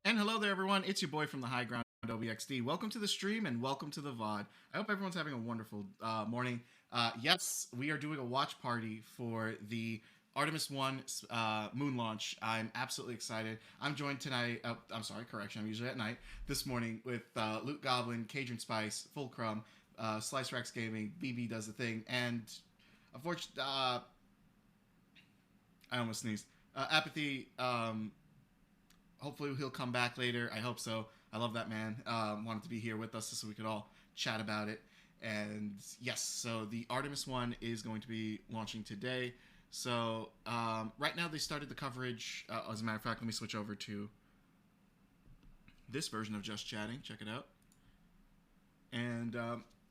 And hello there, everyone. It's your boy from the high ground, ObieXD. Welcome to the stream and welcome to the VOD. I hope everyone's having a wonderful morning. Yes, we are doing a watch party for the Artemis-One moon launch. I'm absolutely excited. I'm joined tonight. I'm sorry, correction. I'm usually at night. This morning with Luke Goblin, Cajun Spice, Fulcrum, Slice Rex Gaming, BB does the thing, and unfortunately, I almost sneezed. Apathy. Hopefully he'll come back later. I hope so. I love that man. Wanted to be here with us so we could all chat about it. And yes, so the Artemis-One is going to be launching today. So right now they started the coverage. As a matter of fact, let me switch over to this version of Just Chatting. Check it out. And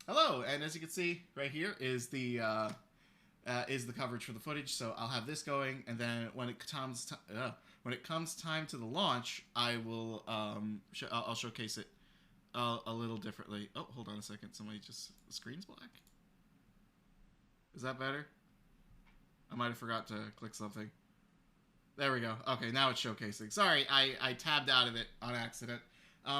hello. And as you can see right here is the coverage for the footage. So I'll have this going, and then when it comes time to the launch, I will I'll showcase it a little differently. Oh, hold on a second. Somebody just the screen's black. Is that better? I might have forgot to click something. There we go. Okay, now it's showcasing. Sorry, I tabbed out of it on accident.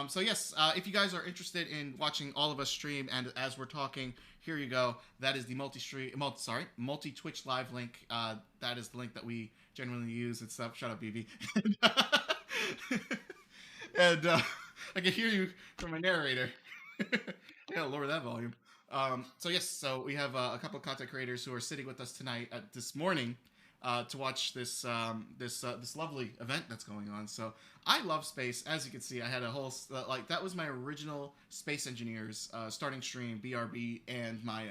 So yes, if you guys are interested in watching all of us stream, and as we're talking, here you go. That is the multi-Twitch live link. That is the link that we generally use and stuff. Shut up, BB. And I can hear you from my narrator. I gotta lower that volume. So yes, so we have a couple of content creators who are sitting with us tonight, this morning, to watch this lovely event that's going on. So I love space. As you can see, I had a whole that was my original Space Engineers starting stream, BRB, and my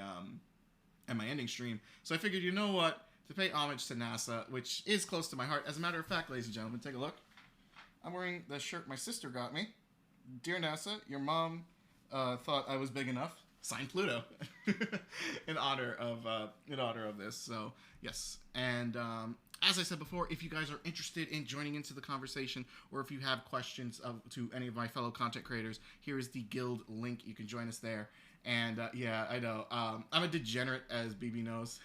ending stream. So I figured, you know what, to pay homage to NASA, which is close to my heart. As a matter of fact, ladies and gentlemen, take a look. I'm wearing the shirt my sister got me. Dear NASA, your mom thought I was big enough. Signed Pluto, in honor of this. So yes, and as I said before, if you guys are interested in joining into the conversation, or if you have questions to any of my fellow content creators, here is the guild link. You can join us there. And yeah, I know I'm a degenerate, as BB knows.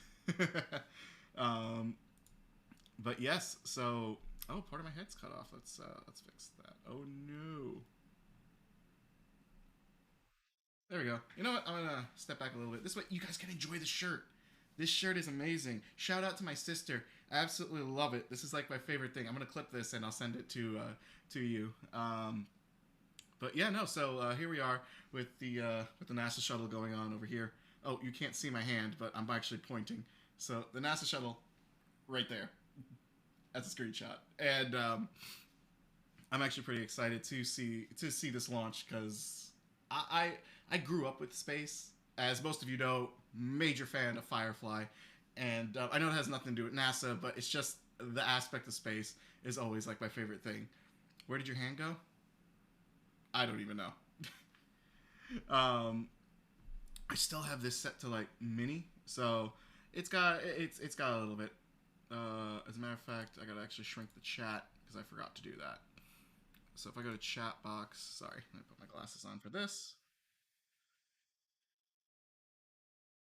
But yes, so part of my head's cut off. Let's fix that. Oh no. There we go. You know what? I'm gonna step back a little bit. This way you guys can enjoy the shirt. This shirt is amazing. Shout out to my sister. I absolutely love it. This is like my favorite thing. I'm gonna clip this and I'll send it to you. But yeah, no. So here we are with the NASA shuttle going on over here. Oh, you can't see my hand, but I'm actually pointing. So the NASA shuttle, right there. That's a screenshot, and I'm actually pretty excited to see this launch because I grew up with space. As most of you know, major fan of Firefly, and I know it has nothing to do with NASA, but it's just the aspect of space is always like my favorite thing. Where did your hand go? I don't even know. um, I still have this set to like mini, so it's got a little bit. As a matter of fact, I gotta actually shrink the chat because I forgot to do that. So if I go to chat box, sorry, let me put my glasses on for this.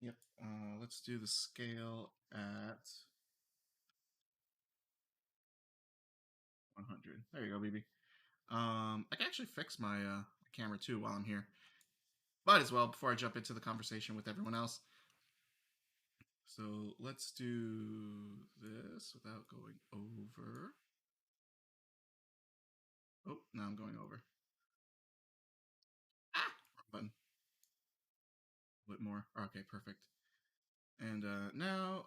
Yep. Let's do the scale at 100. There you go, baby. I can actually fix my camera too while I'm here. Might as well before I jump into the conversation with everyone else. So let's do this without going over. Oh, now I'm going over. Ah, wrong button. A bit more. Okay, perfect. And now,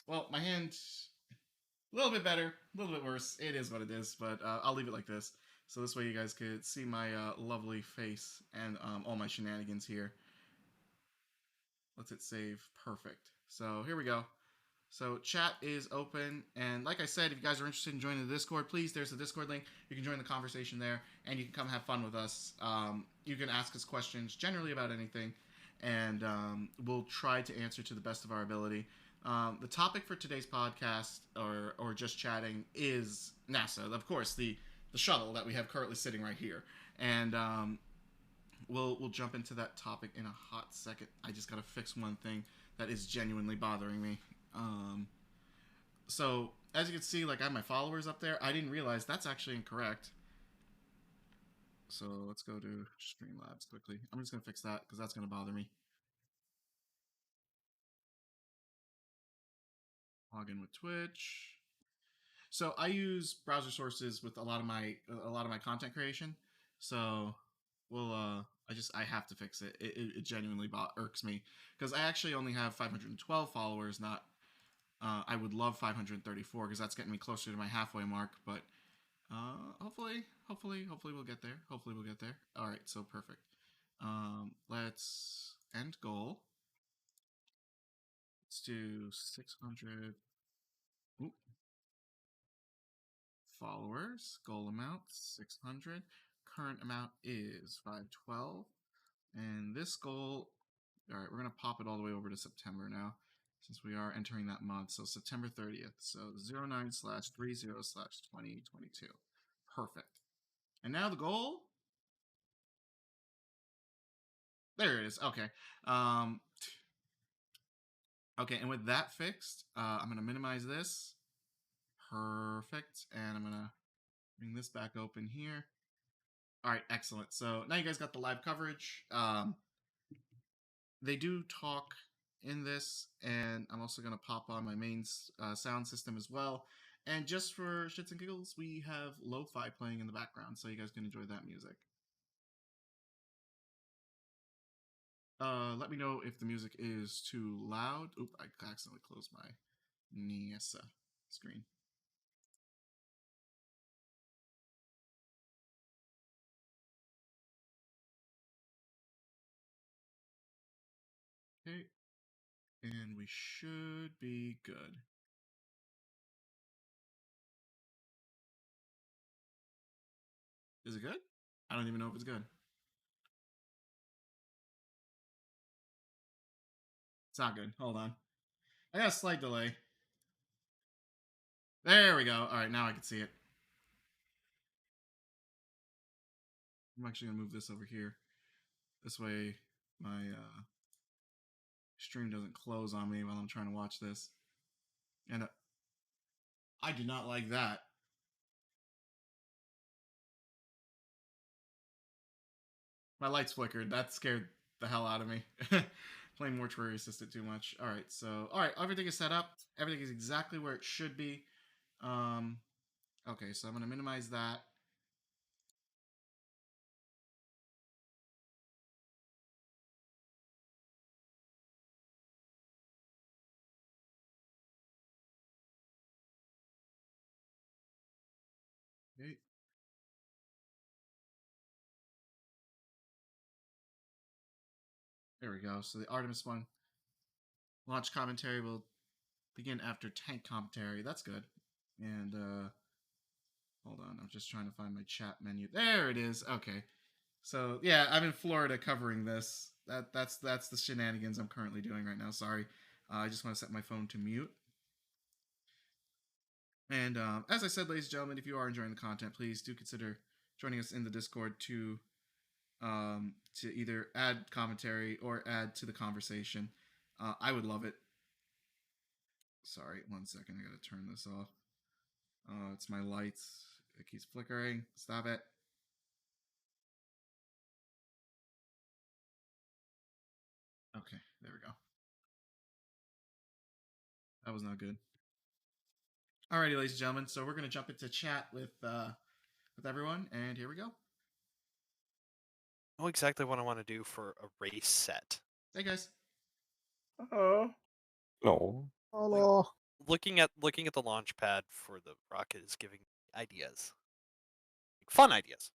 well, my hand a little bit better, a little bit worse. It is what it is, but I'll leave it like this. So this way you guys could see my lovely face and all my shenanigans here. Let's hit save. Perfect. So here we go. So chat is open, and like I said, if you guys are interested in joining the Discord, please, there's the Discord link. You can join the conversation there, and you can come have fun with us. You can ask us questions, generally about anything, and we'll try to answer to the best of our ability. The topic for today's podcast, or just chatting, is NASA. Of course, the shuttle that we have currently sitting right here, and we'll jump into that topic in a hot second. I just gotta fix one thing that is genuinely bothering me. So as you can see, like I have my followers up there. I didn't realize that's actually incorrect. So let's go to Streamlabs quickly. I'm just gonna fix that because that's gonna bother me. Log in with Twitch. So I use browser sources with a lot of my content creation. So we'll I have to fix it. It genuinely irks me because I actually only have 512 followers. Not I would love 534 because that's getting me closer to my halfway mark. But hopefully we'll get there. Hopefully we'll get there. All right, so perfect. Let's end goal. Let's do 600. Oop. Followers. Goal amount 600. Current amount is 512. And this goal, all right, we're going to pop it all the way over to September now, since we are entering that month. So September 30th. So 09/30/2022. Perfect. And now the goal. There it is. Okay. Okay, and with that fixed, I'm going to minimize this. Perfect. And I'm going to bring this back open here. All right, excellent. So now you guys got the live coverage. They do talk in this, and I'm also going to pop on my main sound system as well. And just for shits and giggles, we have lo-fi playing in the background, so you guys can enjoy that music. Let me know if the music is too loud. Oop, I accidentally closed my Niesa screen. Okay, and we should be good. Is it good? I don't even know if it's good. It's not good. Hold on. I got a slight delay. There we go. All right, now I can see it. I'm actually going to move this over here. This way my stream doesn't close on me while I'm trying to watch this. And I did not like that. My lights flickered. That scared the hell out of me. Playing Mortuary Assistant too much. All right, everything is set up. Everything is exactly where it should be. Okay, so I'm going to minimize that. Okay. There we go. So the Artemis-One launch commentary will begin after tank commentary. That's good. And hold on, I'm just trying to find my chat menu. There it is. Okay. So yeah, I'm in Florida covering this. That's the shenanigans I'm currently doing right now. Sorry, I just want to set my phone to mute. And as I said, ladies and gentlemen, if you are enjoying the content, please do consider joining us in the Discord to either add commentary or add to the conversation. I would love it. Sorry, 1 second. I gotta turn this off. It's my lights. It keeps flickering. Stop it. Okay, there we go. That was not good. Alrighty, ladies and gentlemen. So we're gonna jump into chat with everyone, and here we go. I know exactly what I want to do for a race set. Hey guys. Oh. No. Hello. Looking at the launch pad for the rocket is giving me ideas. Fun ideas.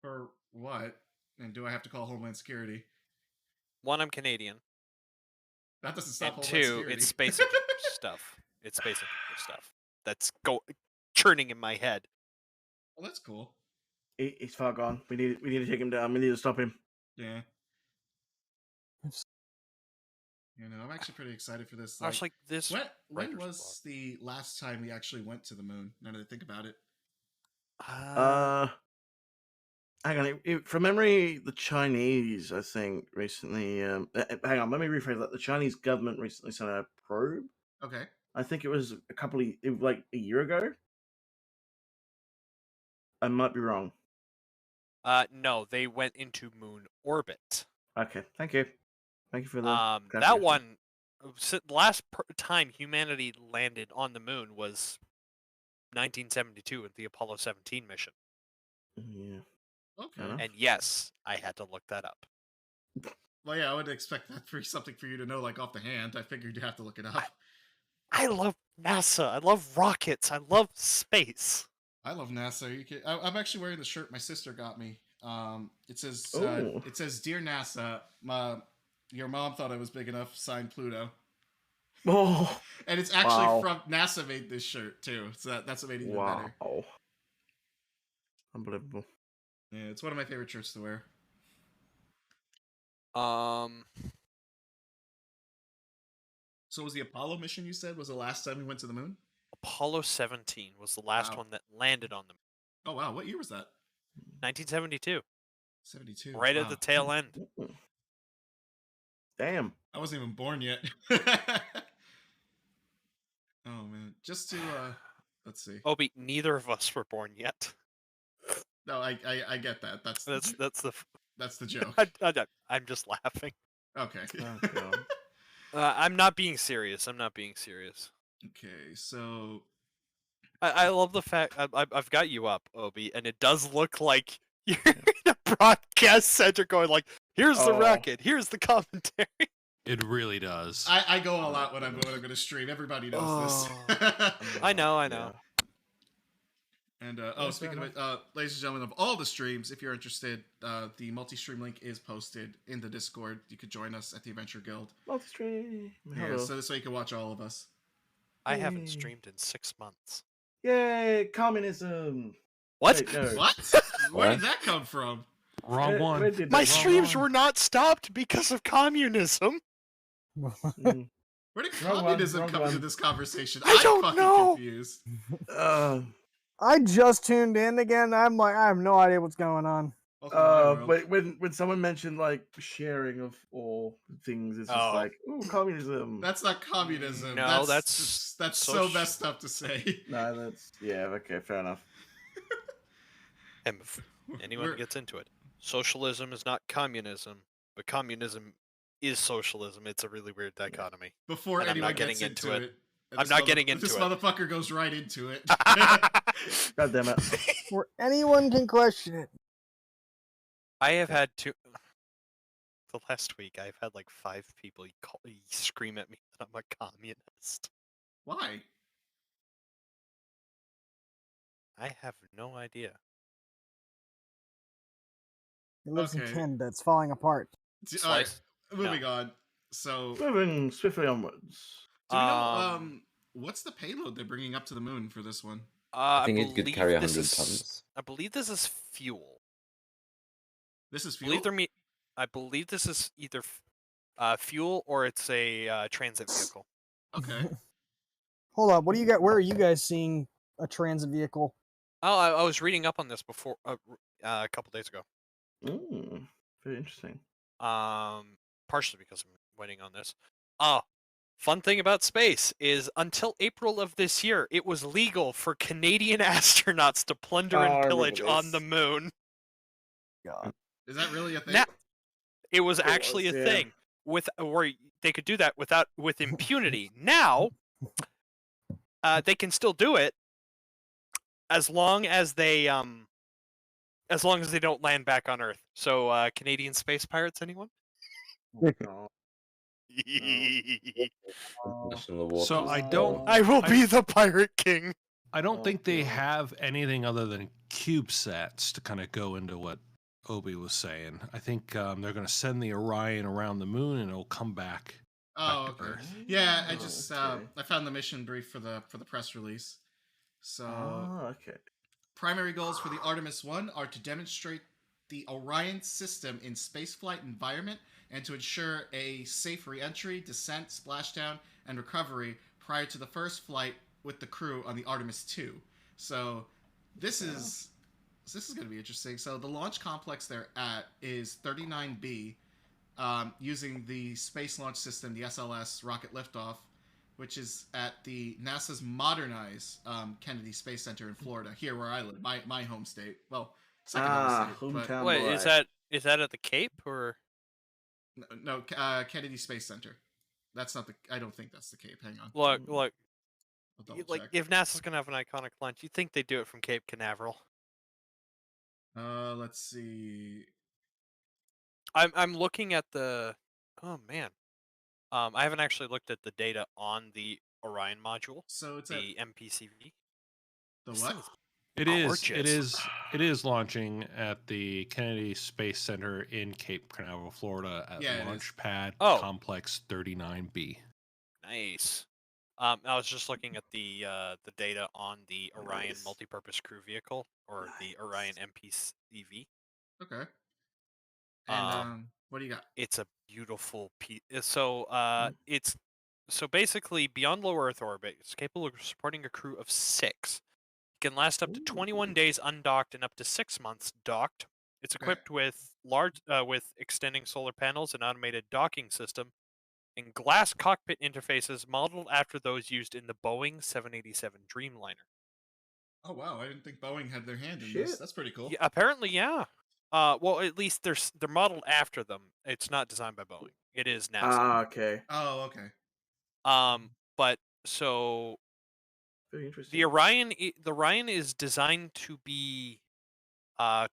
For what? And do I have to call Homeland Security? One, I'm Canadian. That doesn't stop And Homeland two, Security. it's space engineer stuff. It's space engineer stuff. That's churning in my head. Well, that's cool. He's far gone. We need to take him down. We need to stop him. Yeah. You know, I'm actually pretty excited for this. I was like, this. When was the last time we actually went to the moon? Now that I think about it. Hang on. From memory, the Chinese, I think, recently. Hang on. Let me rephrase that. The Chinese government recently sent a probe. Okay. I think it was like a year ago. I might be wrong. No, they went into moon orbit. Okay, thank you. Thank you for the That clarification. one, the last time humanity landed on the moon was 1972 with the Apollo 17 mission. Yeah. Okay. Fair enough. And yes, I had to look that up. Well, yeah, I would expect that for something for you to know, like, off the hand. I figured you'd have to look it up. I love NASA. I love rockets. I love space. I love NASA. I'm actually wearing the shirt my sister got me. It says, Ooh. "Dear NASA, your mom thought I was big enough. Signed, Pluto." Oh, And it's actually Wow. from NASA made this shirt too. So that's what made it even wow. better. Unbelievable. Yeah, it's one of my favorite shirts to wear. So was the Apollo mission you said was the last time we went to the moon? Apollo 17 was the last Wow. one that landed on the moon. Oh wow, what year was that? 1972. 72. Right at Wow. the tail end. Damn. I wasn't even born yet. Oh man, just to let's see. Obi, neither of us were born yet. No, I get that. That's the joke. I'm just laughing. Okay. Oh, God. I'm not being serious. Okay, so I love the fact I've got you up, Obi, and it does look like you're in a broadcast center going like, here's the Oh. racket, here's the commentary. It really does. I go all out when I'm going to stream. Everybody knows this. I know. Yeah. And Yeah, speaking fair of it, ladies and gentlemen, of all the streams, if you're interested, the multi-stream link is posted in the Discord. You could join us at the Adventure Guild. Multi-stream. Yeah, Hello. so this way you can watch all of us. I haven't Yay. streamed in 6 months. Yay, communism. What? Wait, no. What? Where did that come from? Wrong one. Where did My that- streams one. were not stopped because of communism. Mm. Where did Wrong one, communism wrong come one. into this conversation? I don't I'm fucking know. confused. I just tuned in again. I'm like, I have no idea what's going on. Welcome to my world. But when someone mentioned like sharing of all things, it's just Oh. like, ooh, communism. That's not communism. No, that's so soci- messed up to say. No, that's okay, fair enough. And if anyone We're- gets into it, socialism is not communism, but communism is socialism. It's a really weird dichotomy. Before and I'm anyone not getting gets into into it. it. and I'm this not mother- getting into This it. motherfucker goes right into it. God damn it. Where anyone can question it. I have had the last week. I've had like 5 people scream at me that I'm a communist. Why? I have no idea. It lives in Okay. Canada. It's falling apart. All right, Slice? moving on. So, do Moving swiftly onwards. we know what's the payload they're bringing up to the moon for this one? I think it could believe carry this 100 is- tons. I believe this is fuel. This is I fuel. believe this is either fuel or it's a transit vehicle. Okay. Hold up. What do you got? Where are you guys seeing a transit vehicle? Oh, I was reading up on this before a couple days ago. Very interesting. Partially because I'm waiting on this. Fun thing about space is until April of this year, it was legal for Canadian astronauts to plunder Oh, I and remember pillage on this. the moon. God. Is that really a thing? Now, it was It actually was, a yeah. thing where they could do that with impunity. Now, they can still do it as long as they don't land back on Earth. So, Canadian space pirates, anyone? Oh, God. National award. So I don't. I will be the pirate king. I don't Oh, think they God. have anything other than CubeSats to kind of go into what Obi was saying. I think they're going to send the Orion around the moon and it'll come back. Oh, back to okay. Earth. Yeah, I just Okay. I found the mission brief for the press release. So, Okay. primary goals for the Artemis-1 are to demonstrate the Orion system in spaceflight environment and to ensure a safe re-entry, descent, splashdown, and recovery prior to the first flight with the crew on the Artemis-2. So, this is going to be interesting. So, the launch complex they're at is 39B, using the Space Launch System, the SLS rocket liftoff, which is at the NASA's modernized Kennedy Space Center in Florida, here where I live, my home state. Well, second oldest state. But, hometown Wait, boy. is that at the Cape or? no, Kennedy Space Center. That's not the. I don't think that's the Cape. Hang on. Look, I'll double like check. if NASA's gonna have an iconic launch, you'd think they'd do it from Cape Canaveral. Let's see. I'm looking at the. Oh man, I haven't actually looked at the data on the Orion module, So it's at the MPCV. the This what? thing is It is. gorgeous. It is launching at the Kennedy Space Center in Cape Canaveral, Florida, at Yeah, it is. Launch Pad Oh. Complex 39B. Nice. I was just looking at the data on the Orion Nice. multi-purpose crew vehicle, or the Orion MPCV. Okay. And Um, what do you got? It's a beautiful piece. So Mm. it's so basically beyond low Earth orbit, it's capable of supporting a crew of 6. It can last up to 21 Ooh. days undocked and up to 6 months docked. It's Okay. equipped with with extending solar panels, an automated docking system, and glass cockpit interfaces modeled after those used in the Boeing 787 Dreamliner. Oh wow, I didn't think Boeing had their hand in Shit. this. That's pretty cool. Yeah, apparently, yeah. Well, at least they're modeled after them. It's not designed by Boeing. It is NASA. Okay. Oh, okay. But so Very interesting. the Orion is designed to be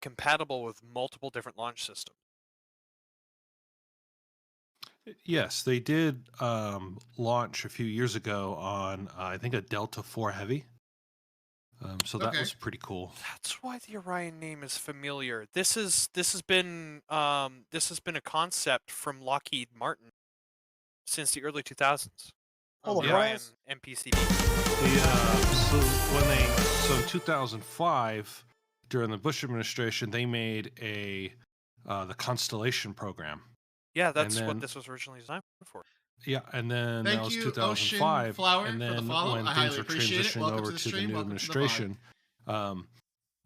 compatible with multiple different launch systems. Yes, they did launch a few years ago on, I think, a Delta IV Heavy. So that Okay. was pretty cool. That's why the Orion name is familiar. This has been a concept from Lockheed Martin since the early 2000s. Oh, The the Orion Horace? MPCV. So in 2005, during the Bush administration, they made the Constellation program. Yeah, that's then- what this was originally designed for. Yeah, and then Thank that was you, 2005, Ocean Flower, and for the then follow. when I things highly were appreciate it. transitioning Welcome over to the to the stream. new Welcome to the administration,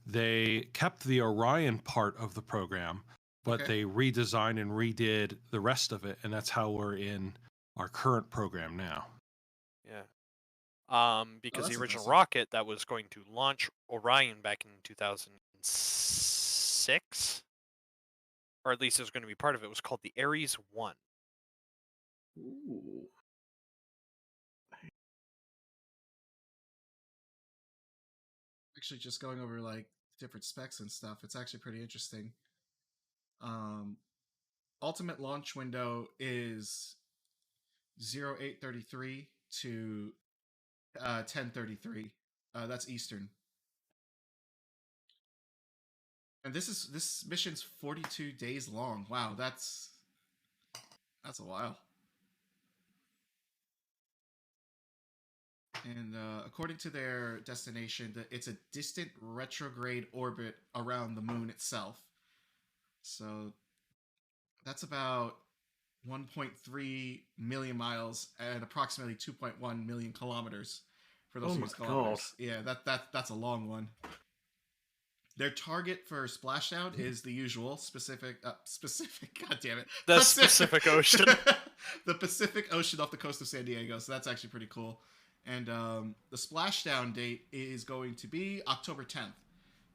they kept the Orion part of the program, but Okay. they redesigned and redid the rest of it, and that's how we're in our current program now. Yeah. Because that's the original impressive. rocket that was going to launch Orion back in 2006, or at least it was going to be part of it, was called the Ares-I. Ooh. Actually, just going over like different specs and stuff. It's actually pretty interesting. Ultimate launch window is 0833 to 1033. That's Eastern. And this mission's 42 days long. Wow, that's a while. And according to their destination, it's a distant retrograde orbit around the moon itself. So that's about 1.3 million miles and approximately 2.1 million kilometers for those Oh who my use kilometers. Yeah, that's a long one. Their target for splashdown is the usual specific. God damn it! The Pacific Ocean. The Pacific Ocean off the coast of San Diego. So that's actually pretty cool. And the splashdown date is going to be October 10th.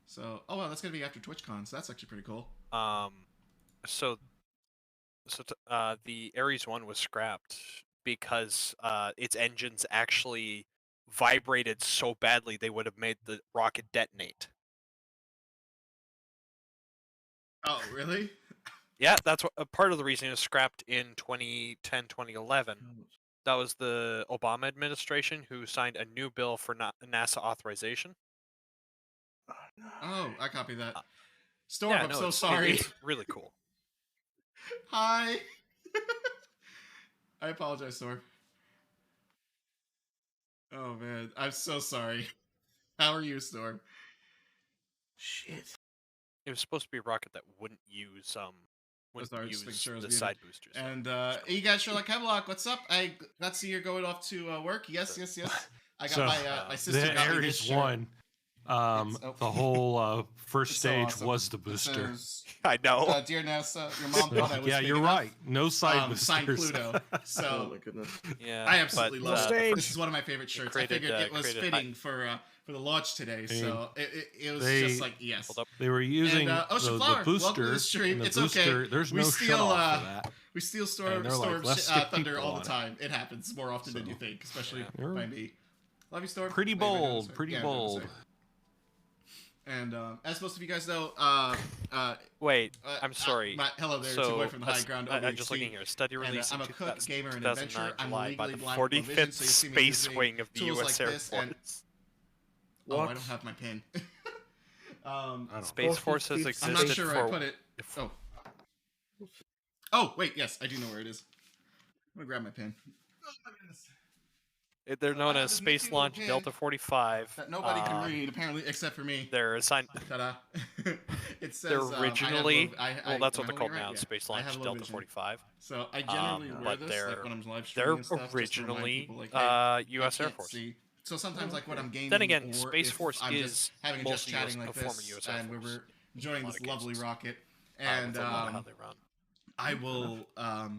So, oh wow, that's going to be after TwitchCon. So that's actually pretty cool. The Ares-I was scrapped because its engines actually vibrated so badly they would have made the rocket detonate. Oh, really? Yeah, that's what part of the reason it was scrapped in 2010, 2011. That was the Obama administration who signed a new bill for NASA authorization. Oh, I copy that. Storm, Yeah, I'm no, so it's sorry. It's really cool. Hi. I apologize, Storm. Oh man, I'm so sorry. How are you, Storm? Shit. It was supposed to be a rocket that wouldn't use Sorry, just making sure I was the muted. side boosters. And you guys, Sherlock Hemlock, what's up? I got to see you're going off to work. Yes. I got So, my sister the got me this shirt. Ares-I The whole first it's so stage awesome. was the It booster. says, I know. Dear NASA, your mom thought I was Yeah, big you're enough. right. No side Signed boosters. Pluto. Oh So my goodness. Yeah, I absolutely but, love it. stage. This is one of my favorite shirts. created, I figured it was created fitting for the launch today. I mean, So it was they- just like, yes. Hold up. They were using And, Ocean the Flower, welcome to booster. the stream. and the It's okay. booster, There's We no steal, shut off for that. We steal And they're like, Storm "Let's stick Thunder people all on the it." time. It happens more often than you So, think, especially You're by me. Love you, Storm. pretty Maybe I didn't bold. say- Pretty yeah, I didn't bold. say. And as most of you guys know, Wait, I'm sorry. hello there, it's your boy from the high ground. I'm just looking here. Study And, release I'm in a cook, gamer, and 2009 adventurer. I'm July by legally the blind with low 45th vision, so you see me Space using Wing of the tools U.S. like Air this and- Force. Oh, I What? don't have my pin. I don't Space Force has 45th existed I'm not sure for. I put it. Oh. Oh, wait, yes, I do know where it is. I'm gonna grab my pin. Oh my goodness. They're known I as have a Space nifty Launch little pin Delta 45. That nobody can read, apparently, except for me. They're assigned. Ta-da. It says, They're I have originally. low- I- Well, that's am what I they're called holding it now. right? Yeah. Space I Launch have low Delta vision. 45. So I generally wear but this they're like when I'm live they're streaming and stuff, just to remind originally people, like, hey, I U.S. Air can't Force. see. So sometimes, like when I'm gaming, Then again, or Space if Force I'm is just having just mostly chatting US like a former this, US Air and we Force. were enjoying A lot this of lovely cases. rocket, With and a lot of how they run. I will A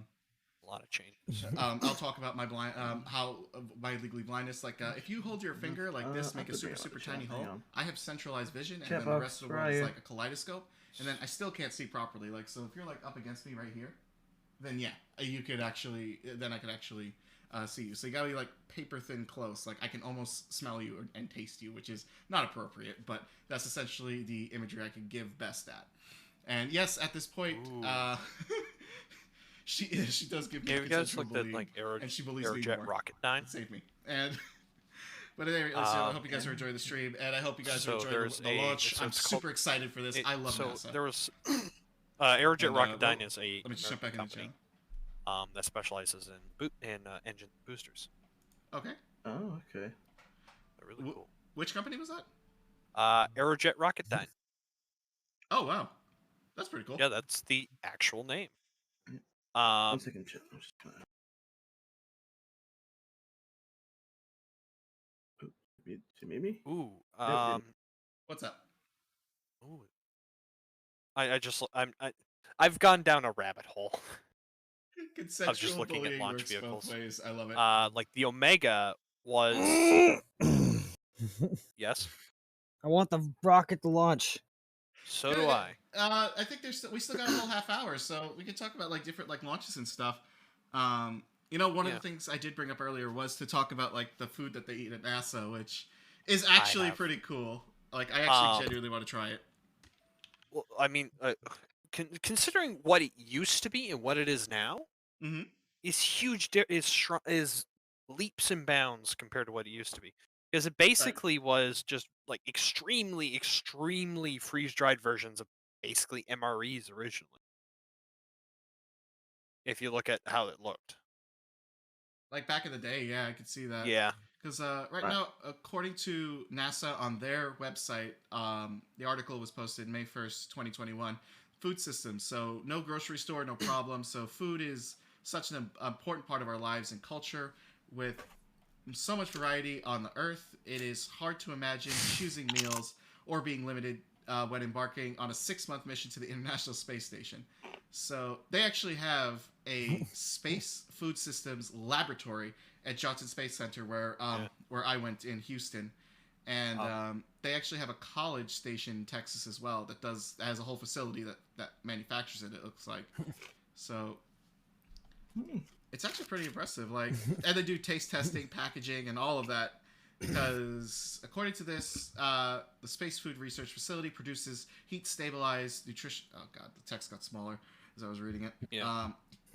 lot of changes. I'll talk about my blind how my legally blindness. Like if you hold your finger like this, make a super tiny hole. I have centralized vision, and then the rest of the world is like a kaleidoscope, and then I still can't see properly. Like so, if you're like up against me right here, then yeah, you could actually then I could actually see you. So you gotta be like paper thin close. Like I can almost smell you and taste you, which is not appropriate, but that's essentially the imagery I can give best at. And yes, at this point, she does give me. Have you guys looked at like and she believes me Aerojet more. Rocketdyne? Save me. And but anyway, I hope you guys are enjoying the stream, and I hope you guys are enjoying the launch. I'm super excited for this. I love NASA. There was Aerojet And, Rocketdyne is a Let me just jump back in the company channel. that specializes in engine boosters. Okay. Oh, okay. They're really cool. Which company was that? Aerojet Rocketdyne. Oh wow, that's pretty cool. Yeah, that's the actual name. 1 second, chat. I'm just gonna... Maybe? Ooh. What's up? Ooh. I've gone down a rabbit hole. Consensual I was just looking at bullying launch works both vehicles. ways. I love it. Like the Omega was. Yes. I want the rocket to launch. So do I. I think we still got a whole half hour, so we could talk about like different like launches and stuff. You know, one of the things I did bring up earlier was to talk about like the food that they eat at NASA, which is actually pretty cool. Like I actually genuinely want to try it. Well, I mean, considering what it used to be and what it is now, is huge. Is leaps and bounds compared to what it used to be. Because it basically was just like extremely freeze-dried versions of basically MREs originally. If you look at how it looked. Like back in the day, yeah, I could see that. Yeah. Because right now, according to NASA on their website, the article was posted May 1st, 2021, food systems. So no grocery store, no problem. So food is such an important part of our lives and culture. With so much variety on the Earth, it is hard to imagine choosing meals or being limited when embarking on a 6-month mission to the International Space Station. So they actually have a space food systems laboratory at Johnson Space Center where I went in Houston, and they actually have a college station in Texas as well that has a whole facility that manufactures it. It looks like so. It's actually pretty impressive. Like, and they do taste testing, packaging, and all of that. Because according to this, the Space Food Research Facility produces heat-stabilized nutrition. Oh god, the text got smaller as I was reading it. Yeah.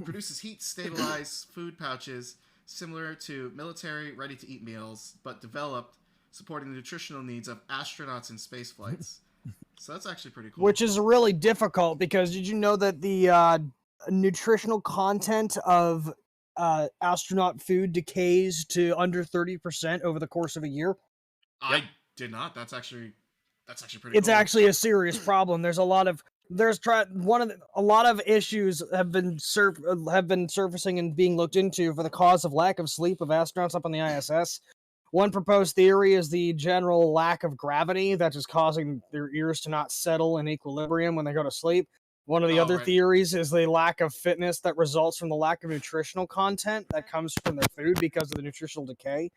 Produces heat-stabilized food pouches similar to military ready-to-eat meals, but developed supporting the nutritional needs of astronauts in space flights. So that's actually pretty cool. Which is really difficult because did you know that the nutritional content of astronaut food decays to under 30% over the course of a year? I did not. That's actually pretty It's cool. actually a serious problem. There's a lot of issues have been surfacing and being looked into for the cause of lack of sleep of astronauts up on the ISS. One proposed theory is the general lack of gravity that is causing their ears to not settle in equilibrium when they go to sleep. One of the other theories is the lack of fitness that results from the lack of nutritional content that comes from their food because of the nutritional decay.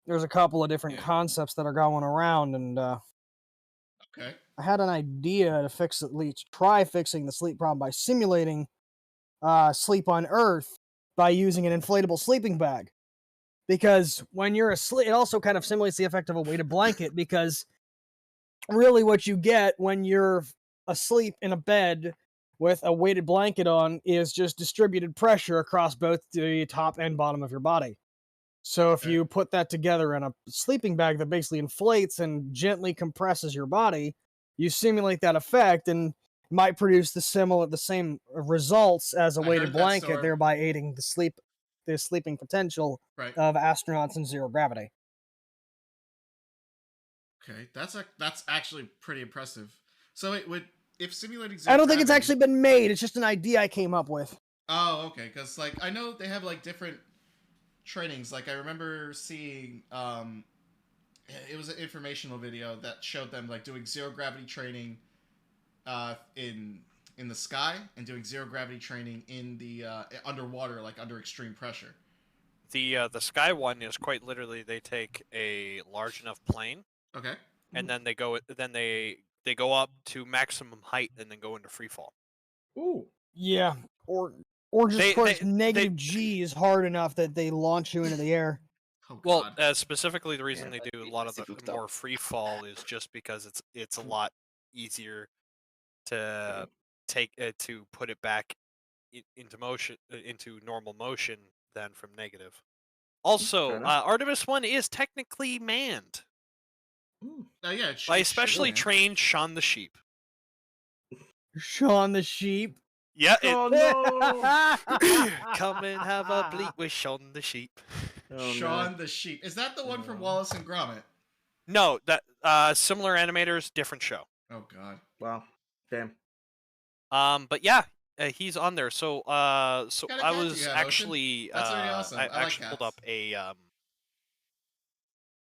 There's a couple of different concepts that are going around, and okay. I had an idea to fix at least try fixing the sleep problem by simulating sleep on Earth by using an inflatable sleeping bag. Because when you're asleep, it also kind of simulates the effect of a weighted blanket, because really what you get when you're asleep in a bed with a weighted blanket on is just distributed pressure across both the top and bottom of your body. So if you put that together in a sleeping bag that basically inflates and gently compresses your body, you simulate that effect and might produce the same results as a weighted blanket, thereby aiding the sleeping potential of astronauts in zero gravity. Okay, that's actually pretty impressive. So it would, if simulating zero I don't think gravity, it's actually been made. It's just an idea I came up with. Oh, okay. Because like I know they have like different trainings. Like I remember seeing it was an informational video that showed them like doing zero gravity training in the sky and doing zero gravity training in the underwater, like under extreme pressure. The sky one is quite literally they take a large enough plane. Okay. And then they go up to maximum height and then go into free fall. Ooh. Yeah. Or just push negative G's hard enough that they launch you into the air. Oh, well, specifically the reason they do a lot of the more free fall is just because it's a lot easier to take to put it back into motion, into normal motion than from negative. Also, Artemis-I is technically manned. Yeah, by especially trained Shaun the Sheep. Shaun the Sheep? Yeah. Oh no! Come and have a bleat with Shaun the Sheep. Oh, Shaun the Sheep. Is that the one from Wallace and Gromit? No, that similar animators, different show. Oh god. Wow. Damn. But yeah, he's on there. So I was actually that's really awesome. I actually pulled up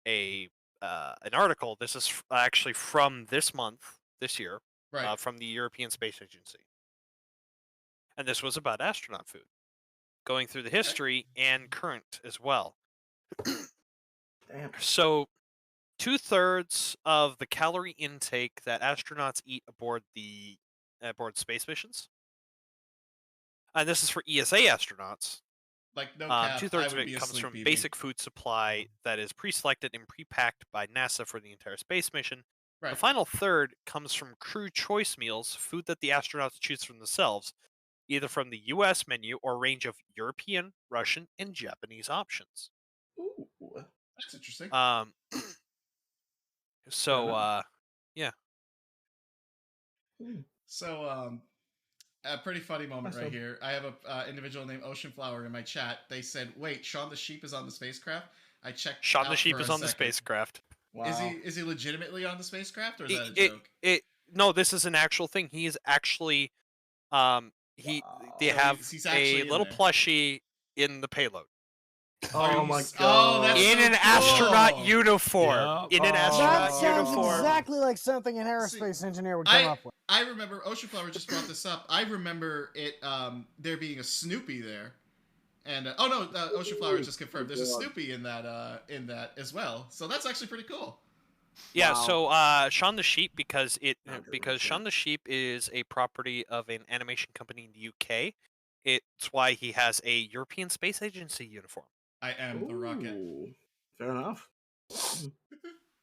an article. This is actually from this year, from the European Space Agency. And this was about astronaut food, going through the history and current as well. Damn. So 2/3 of the calorie intake that astronauts eat aboard space missions, and this is for ESA astronauts, like no cap, 2/3 of it comes from basic food supply that is pre-selected and pre-packed by NASA for the entire space mission. Right. The final third comes from crew choice meals, food that the astronauts choose for themselves, either from the U.S. menu or a range of European, Russian, and Japanese options. Ooh, that's interesting. So, yeah. So, a pretty funny moment right here. I have a individual named Ocean Flower in my chat. They said, "Wait, Shaun the Sheep is on the spacecraft." I checked. Shaun the Sheep is on the spacecraft. Wow. Is he legitimately on the spacecraft, or is that a joke? No, this is an actual thing. He is actually, they have a little plushie in the payload. Oh my god! Oh, that's in an astronaut uniform. Yeah. In an astronaut uniform. That sounds exactly like something an aerospace engineer would come up with. I remember Ocean Flower just brought this up. I remember it. There being a Snoopy there, and Ocean Flower just confirmed there's a Snoopy in that as well. So that's actually pretty cool. Yeah. Wow. So Shaun the Sheep because Shaun the Sheep is a property of an animation company in the UK. It's why he has a European Space Agency uniform. I am the rocket. Fair enough.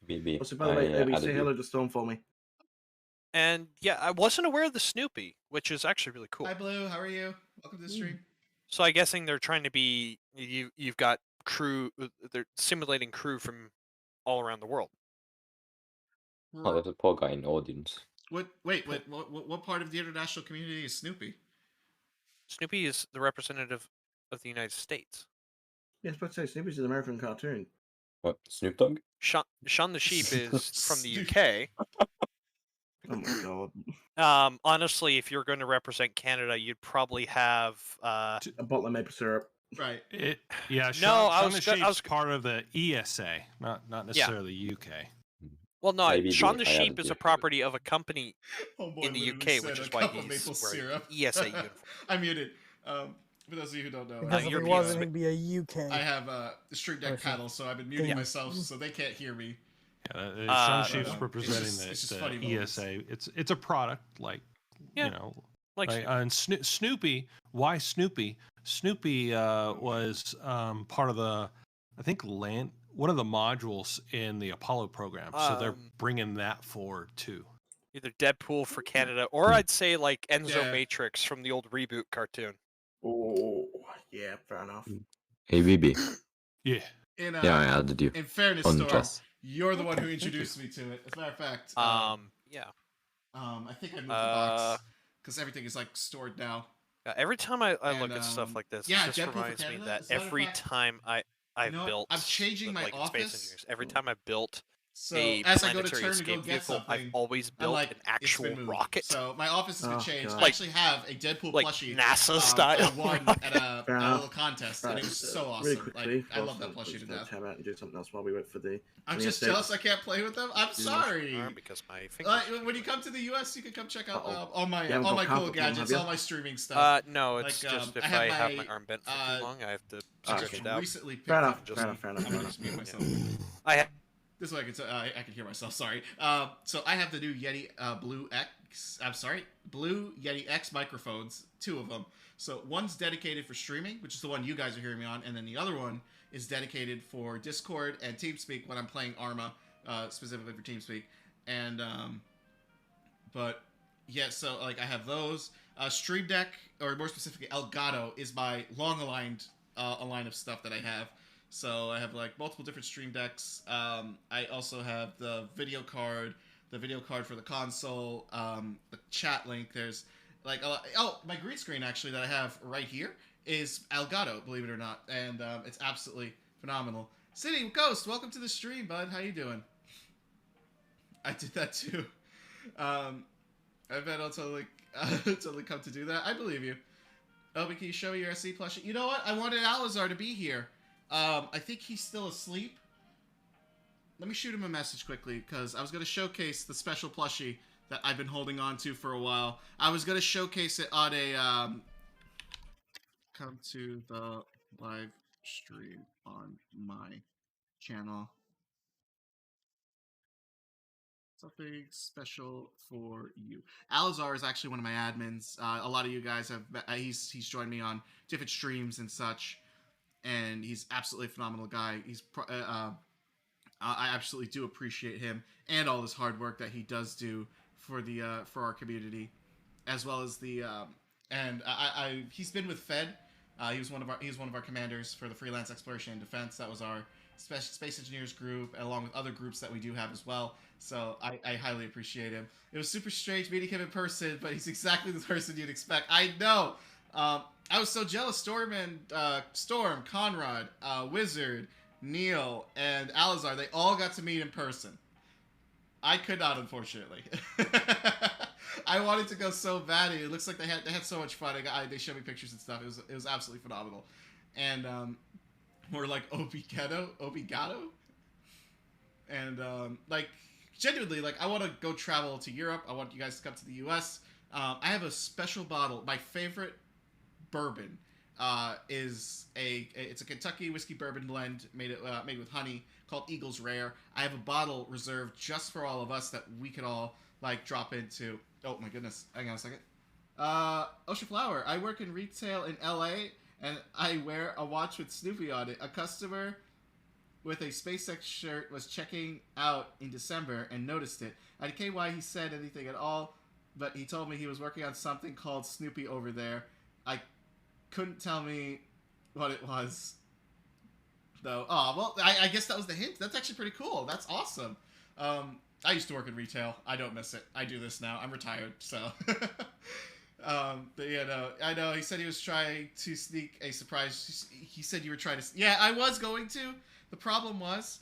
Maybe. Also, by the way, Abby, say hello to Storm for me. And yeah, I wasn't aware of the Snoopy, which is actually really cool. Hi, Blue. How are you? Welcome to the stream. So I'm guessing they're trying to be you've got crew. They're simulating crew from all around the world. Oh, there's a poor guy in the audience. What part of the international community is Snoopy? Snoopy is the representative of the United States. Yes, but say Snoopy's an American cartoon. What, Snoop Dogg? Shaun the Sheep is from the UK. Oh my god. Honestly, if you're going to represent Canada, you'd probably have a bottle of maple syrup. Right. Yeah, No, Shaun the Sheep's part of the ESA, not necessarily UK. Well, no, Maybe Shaun the the Sheep is a IRD. property of a company Homeboy in the literally UK, said which a is why cup of he's maple wearing syrup. ESA uniform. I muted. For those of you who don't know, Because if he European wasn't, Spa- he'd be a UK. I have the Stream Deck Person. paddle, so I've been muting Yeah. myself so they can't hear me. Yeah, Shaun the Sheep's but, representing it's just the funny moments. ESA. It's a product like Yeah, you know, like and Snoopy. Why Snoopy? Snoopy was part of the, I think, one of the modules in the Apollo program. So they're bringing that forward too. either Deadpool for Canada, or I'd say like Enzo Yeah. Matrix from the old reboot cartoon. Oh, yeah, fair enough. ABB. Yeah. In, Yeah, I added you. in fairness, On Storm, Jess. you're the one who Okay, thank you. introduced me to it. As a matter of fact, Yeah. I think I moved the box because everything is like stored now. Every time I And, look at stuff like this, yeah, it just Deadpool for reminds me Canada, that as a matter of every fact, time I've know what? built, I'm changing my like in Space office. Engineers, every time I built So a as I go to planetary turn to go escape get vehicle, I've something, always I'm built like, an it's actual been moved. rocket, So my office has been Oh, changed. God. I actually have a Deadpool like plushie. NASA I style. won rocket. at a Fair little enough. contest, and it was so awesome. Really quickly, Like, I love that plushie to death. Tab out and do something else while we wait for the. I'm the just estate. jealous I can't play with them. I'm sorry. Because my fingers. When you come to the US, you can come check out Uh-oh. all my You haven't got cool carpet on, gadgets, have you? all my streaming stuff. No, it's Like, just if I I have have my, my arm bent for too long, I have to I stretch just it out. recently picked Fair up. enough. Just, Fair enough. Fair enough. I'm Fair gonna enough. just mute myself. I have. This way I can hear myself. Sorry. So I have the new Yeti Blue X. I'm sorry, Blue Yeti X microphones. 2 of them. So one's dedicated for streaming, which is the one you guys are hearing me on, and then the other one is dedicated for Discord and TeamSpeak when I'm playing Arma, specifically for TeamSpeak. And but yeah, so like I have those. Stream Deck, or more specifically Elgato, is my long aligned a line of stuff that I have. So I have like multiple different Stream Decks. I also have the video card for the console, the chat link. There's like my green screen actually that I have right here is Elgato, believe it or not, and it's absolutely phenomenal. City Ghost, welcome to the stream, bud. How you doing? I did that too. I bet I'll totally come to do that. I believe you. Obi, can you show me your SC plushie? You know what? I wanted Alazar to be here. I think he's still asleep. Let me shoot him a message quickly, because I was going to showcase the special plushie that I've been holding on to for a while. I was going to showcase it on a, come to the live stream on my channel. Something special for you. Alazar is actually one of my admins. A lot of you guys have, he's joined me on different streams and such. And he's absolutely a phenomenal guy. I absolutely do appreciate him and all his hard work that he does do for our community, as well as the he's been with Fed. He was one of our commanders for the Freelance Exploration and Defense. That was our Space Engineers group, along with other groups that we do have as well. So I highly appreciate him. It was super strange meeting him in person, but he's exactly the person you'd expect. I know. I was so jealous. Storm, Conrad, Wizard, Neil, and Alazar, they all got to meet in person. I could not, unfortunately. I wanted to go so bad. It looks like they had so much fun. They showed me pictures and stuff. It was absolutely phenomenal. And more like Obigato, and like genuinely, like I want to go travel to Europe. I want you guys to come to the U.S. I have a special bottle. My favorite bourbon is it's a Kentucky whiskey bourbon blend made with honey called Eagles Rare. I have a bottle reserved just for all of us that we could all like drop into. Oh my goodness, hang on a second. Ocean Flower, I work in retail in LA and I wear a watch with Snoopy on it. A customer with a SpaceX shirt was checking out in December and noticed it. I didn't care why he said anything at all, but he told me he was working on something called Snoopy over there. I couldn't tell me what it was, though. Oh, well, I guess that was the hint. That's actually pretty cool. That's awesome. I used to work in retail. I don't miss it. I do this now. I'm retired, so... but yeah, no, I know. He said he was trying to sneak a surprise. He said you were trying to... Yeah, I was going to. The problem was...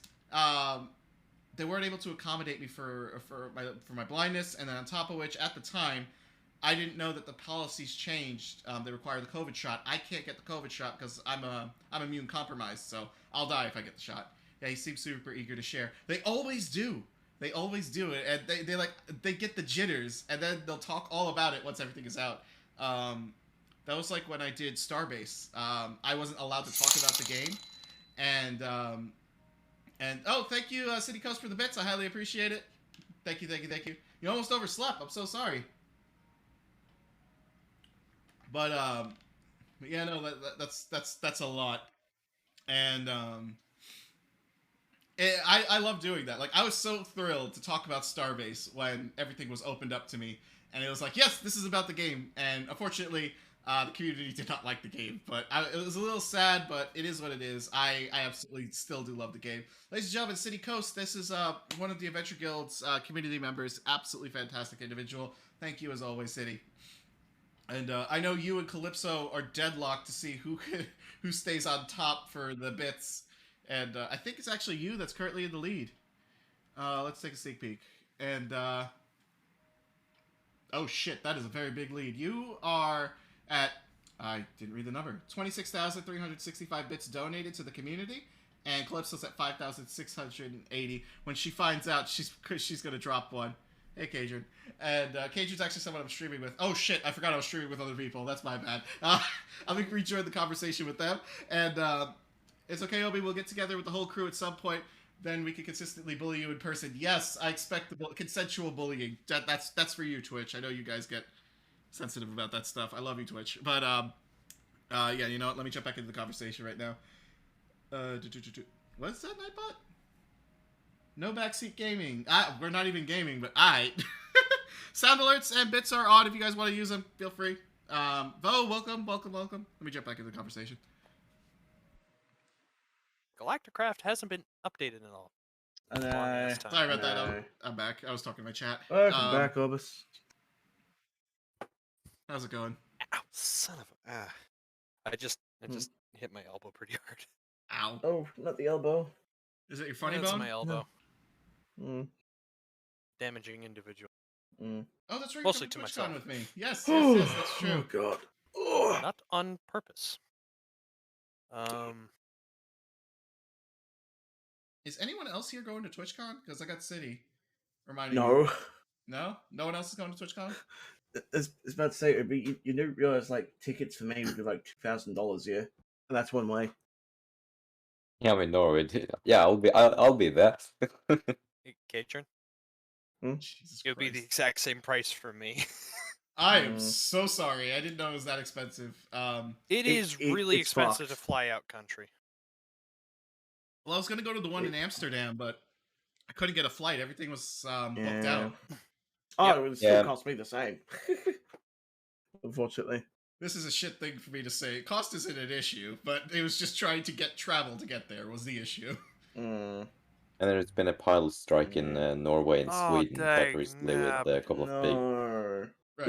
they weren't able to accommodate me for my blindness, and then on top of which, at the time, I didn't know that the policies changed. They require the COVID shot. I can't get the COVID shot because I'm immune compromised, so I'll die if I get the shot. Yeah, he seems super eager to share. They always do. They always do it, and they get the jitters, and then they'll talk all about it once everything is out. That was like when I did Starbase. I wasn't allowed to talk about the game, and oh, thank you, City Coast, for the bits. I highly appreciate it. Thank you. You almost overslept. I'm so sorry. But yeah, no, that's a lot, and I love doing that. Like, I was so thrilled to talk about Starbase when everything was opened up to me, and it was like, yes, this is about the game. And unfortunately, the community did not like the game, but it was a little sad. But it is what it is. I absolutely still do love the game. Ladies and gentlemen, City Coast, this is one of the Adventure Guild's community members. Absolutely fantastic individual. Thank you as always, City. And I know you and Calypso are deadlocked to see who stays on top for the bits. And I think it's actually you that's currently in the lead. Let's take a sneak peek. And oh shit, that is a very big lead. You are at, I didn't read the number, 26,365 bits donated to the community. And Calypso's at 5,680. When she finds out, she's gonna drop one. Hey, Cajun. And Cajun's actually someone I'm streaming with. Oh, shit, I forgot I was streaming with other people. That's my bad. I'm going to rejoin the conversation with them. And it's okay, Obi. We'll get together with the whole crew at some point. Then we can consistently bully you in person. Yes, I expect the consensual bullying. That's for you, Twitch. I know you guys get sensitive about that stuff. I love you, Twitch. But, yeah, you know what? Let me jump back into the conversation right now. What's that, Nightbot? No backseat gaming. We're not even gaming, but sound alerts and bits are on. If you guys want to use them, feel free. Vo, welcome. Let me jump back into the conversation. Galacticraft hasn't been updated at all. Sorry about that. I'm back. I was talking to my chat. Welcome back, Obus. How's it going? Ow, son of a... I just hit my elbow pretty hard. Ow. Oh, not the elbow. Is it your funny That's bone? my elbow. No. Damaging individual. Oh, that's right. Mostly You to TwitchCon myself. with me. Yes, that's true. Oh, God. Oh. Not on purpose. Is anyone else here going to TwitchCon? Because I got City reminding No. me. No? No one else is going to TwitchCon? I was about to say, you didn't realize, like, tickets for me would be like $2,000, yeah? And that's one way. Yeah, I know it. Yeah, I'll be there. Katrin? Jesus It would be the exact same price for me. I am so sorry. I didn't know it was that expensive. It is really it's expensive fucked. to fly out country. Well, I was going to go to the one in Amsterdam, but I couldn't get a flight. Everything was booked out. Oh, it would still cost me the same. Unfortunately. This is a shit thing for me to say. Cost isn't an issue, but it was just trying to get travel to get there was the issue. And there's been a pilot strike in Norway and Sweden quite recently with a couple of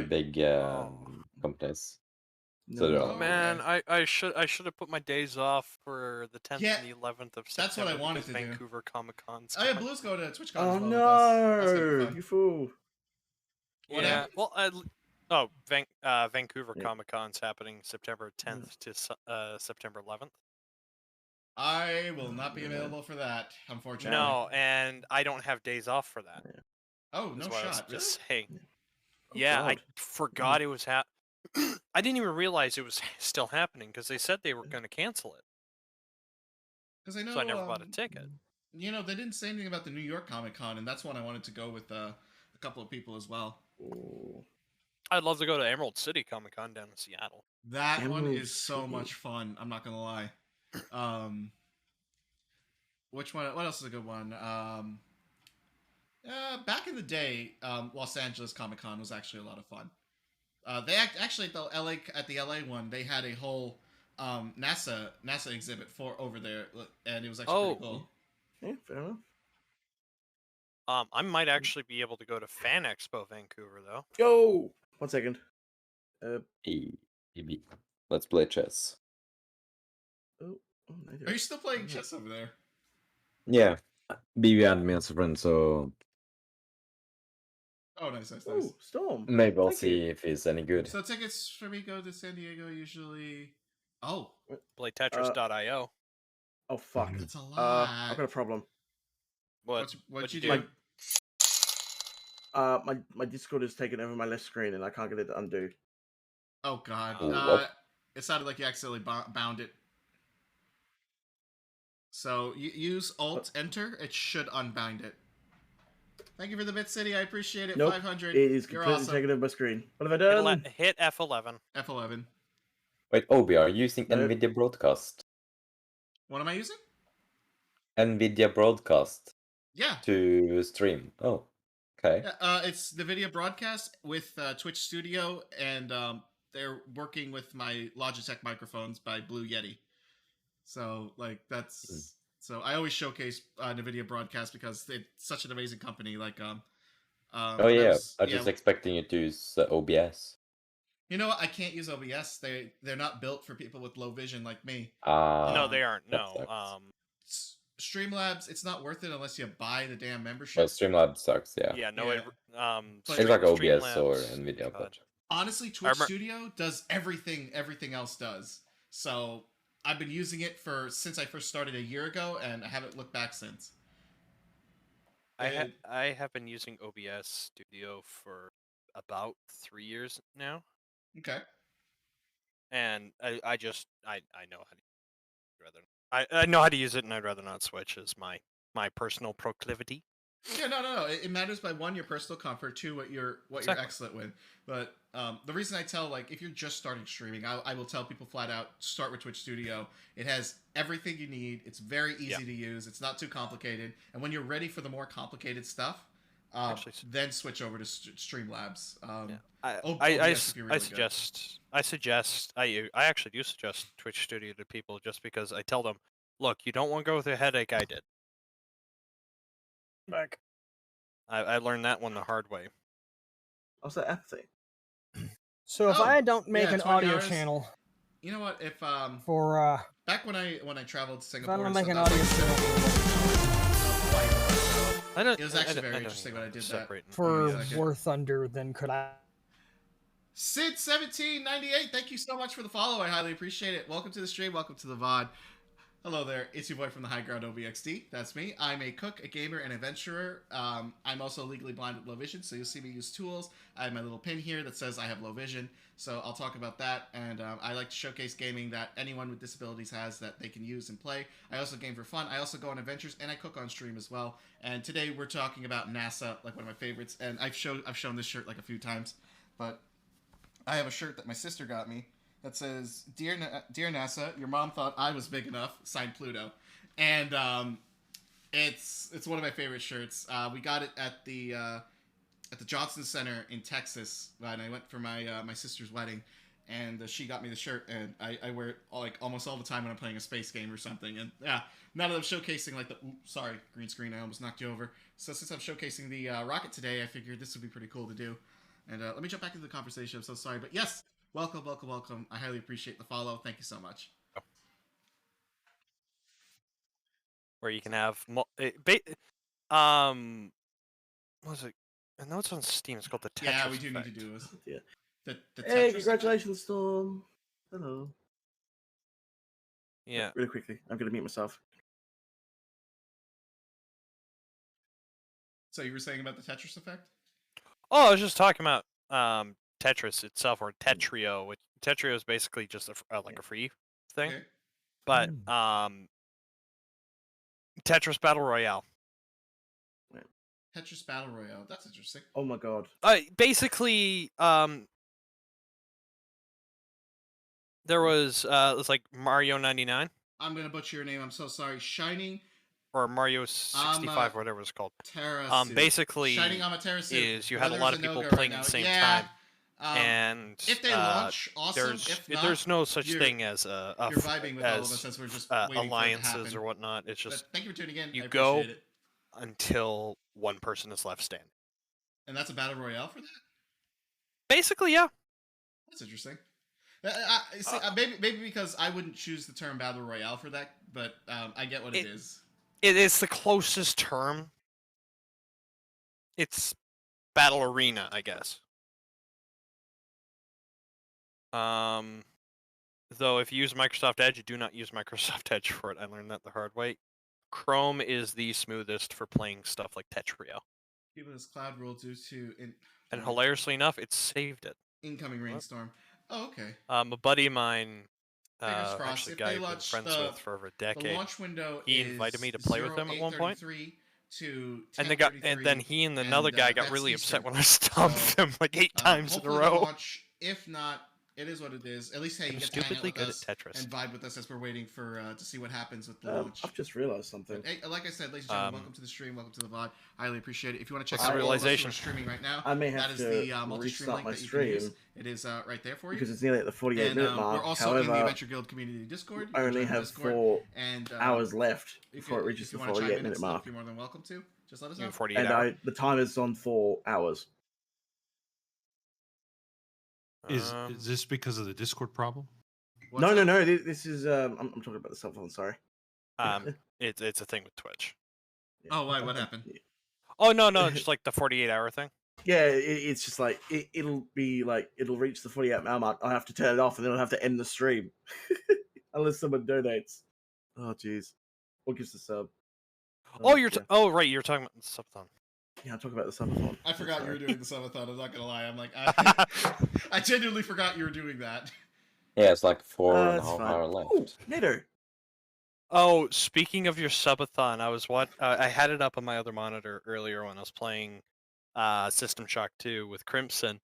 big companies. So man, I should have put my days off for the 10th and the 11th of September. That's what I wanted to Vancouver Comic Con. Oh yeah, Blue's going to TwitchCon. Oh as well no, you fool! Yeah, well, Vancouver Comic Con's happening September 10th to September 11th. I will not be available for that, unfortunately. No, and I don't have days off for that. Oh, no shot. I was just saying. Oh, yeah, God. I forgot it was I didn't even realize it was still happening because they said they were going to cancel it. Because I know. So I never bought a ticket. You know, they didn't say anything about the New York Comic Con, and that's one I wanted to go with a couple of people as well. Oh. I'd love to go to Emerald City Comic Con down in Seattle. That one is so much fun. I'm not gonna lie. Which one? What else is a good one? Back in the day, Los Angeles Comic Con was actually a lot of fun. They actually at the LA one, they had a whole NASA exhibit over there, and it was actually pretty cool. Yeah, fair enough. I might actually be able to go to Fan Expo Vancouver though. Yo, 1 second. Let's play chess. Are you still playing chess over there? Yeah, BB added me as a friend, so Oh, nice. Ooh, Storm. Maybe I'll Thank see you. if he's any good. So tickets for me go to San Diego usually. Oh. Play Tetris.io. Oh fuck. That's a lot. I've got a problem. What'd you do? My Discord has taken over my left screen and I can't get it to undo. Oh god. It sounded like you accidentally bound it. So you use Alt Enter. It should unbind it. Thank you for the bit, City. I appreciate it. Nope, 500. it is You're completely awesome. taken over my screen. What have I done? Hit F11. F11. Wait, Obi, are you using No. NVIDIA Broadcast? What am I using? NVIDIA Broadcast. Yeah. To stream. Oh, okay. Yeah, it's the video broadcast with Twitch Studio, and they're working with my Logitech microphones by Blue Yeti. So, like, that's... So I always showcase NVIDIA Broadcast because it's such an amazing company. Like, oh yeah, I'm just expecting you to use OBS. You know what? I can't use OBS. They're not built for people with low vision like me. No, they aren't. No. Streamlabs, it's not worth it unless you buy the damn membership. Well, Streamlabs sucks. Yeah. Yeah. No. Yeah. It's like OBS or NVIDIA. But... Honestly, Twitch Studio does everything else does. So I've been using it since I first started a year ago, and I haven't looked back since. I have been using OBS Studio for about 3 years now. Okay. And I know how to I know how to use it, and I'd rather not switch. Is my personal proclivity. Yeah, no. It matters by one, your personal comfort, two, what you're excellent with. But the reason I tell, like, if you're just starting streaming, I will tell people flat out, start with Twitch Studio. It has everything you need. It's very easy to use. It's not too complicated. And when you're ready for the more complicated stuff, then switch over to Streamlabs. I actually do suggest Twitch Studio to people just because I tell them, look, you don't want to go with the headache I did. Back. I learned that one the hard way. What's that F thing? So if I don't make an audio channel, you know what? If for back when I traveled to Singapore, if I don't make an audio channel, it was actually very interesting when I did that. For War Thunder, then could I? Sid1798, thank you so much for the follow. I highly appreciate it. Welcome to the stream. Welcome to the VOD. Hello there, it's your boy from the high ground, ObieXD. That's me. I'm a cook, a gamer, and adventurer. I'm also legally blind with low vision, so you'll see me use tools. I have my little pin here that says I have low vision, so I'll talk about that. And I like to showcase gaming that anyone with disabilities has that they can use and play. I also game for fun. I also go on adventures, and I cook on stream as well. And today we're talking about NASA, like one of my favorites. And I've shown this shirt like a few times, but I have a shirt that my sister got me that says, Dear NASA, your mom thought I was big enough, signed Pluto. And it's one of my favorite shirts. We got it at the Johnson Center in Texas when I went for my sister's wedding. And she got me the shirt, and I wear it almost all the time when I'm playing a space game or something. And yeah, now that I'm showcasing sorry, green screen, I almost knocked you over. So since I'm showcasing the rocket today, I figured this would be pretty cool to do. And let me jump back into the conversation. I'm so sorry, but yes. Welcome. I highly appreciate the follow. Thank you so much. Where you can have what was it? I know it's on Steam. It's called the Tetris. Yeah, we do effect. need to do this. Yeah. The hey, congratulations, Storm. Hello. Yeah. Really quickly, I'm gonna mute myself. So you were saying about the Tetris effect? Oh, I was just talking about Tetris itself, or Tetrio. Which Tetrio is basically just like a free thing, Okay. but Tetris Battle Royale. Tetris Battle Royale. That's interesting. Oh my god. Basically, there was it was like Mario 99. I'm gonna butcher your name. I'm so sorry. Shining. Or Mario 65, whatever it's called. Basically, Shining Amaterasu is you had a lot of people playing at the same time. And if they launch, awesome. There's no such thing as you're vibing with all of us as we're just alliances or whatnot. It's just thank you for tuning in. You go until one person is left standing. And that's a battle royale for that. Basically, yeah. That's interesting. Maybe because I wouldn't choose the term battle royale for that, but I get what it is. It is the closest term. It's battle arena, I guess. Though if you use Microsoft Edge, do not use Microsoft Edge for it. I learned that the hard way. Chrome is the smoothest for playing stuff like Tetrio. People this cloud rule due to and hilariously enough, it saved it. Incoming rainstorm. Oh, okay. A buddy of mine, Fingers crossed. actually a guy I've been friends with for over a decade. The launch window he invited me to play with him at one point. To and then he and another guy got really upset when I stomped them like 8 times in a row. Launch, if not, it is what it is. At least hey, you get to hang out with us and vibe with us as we're waiting for to see what happens with the launch. I've just realized something. But, hey, like I said, ladies and gentlemen, welcome to the stream, welcome to the VOD. Highly appreciate it. If you want to check out realization we're streaming right now, I may have that is to the multi-stream link my that you stream. can use. It is right there for you because it's nearly at the 48-minute mark. We're also in the Adventure Guild community Discord. I only have 4 hours left before it reaches the 48-minute mark. You're more than welcome to. Just let us know. 48 hours. The timer's on 4 hours. Is this because of the Discord problem? No. This is I'm talking about the cell phone. Sorry. It's a thing with Twitch. Yeah. Oh, why? What happened? Oh no, just like the 48-hour thing. Yeah, it's just like it'll be like it'll reach the 48-hour mark. I'll have to turn it off, and then I'll have to end the stream unless someone donates. Oh jeez, what gives the sub? Right, you're talking about the subathon. Yeah, I'm talking about the subathon. I forgot you were doing the subathon. I'm not gonna lie. I'm like, I genuinely forgot you were doing that. Yeah, it's like 4.5 hours left. Oh, Nader. Oh, speaking of your subathon, I had it up on my other monitor earlier when I was playing System Shock 2 with Crimson,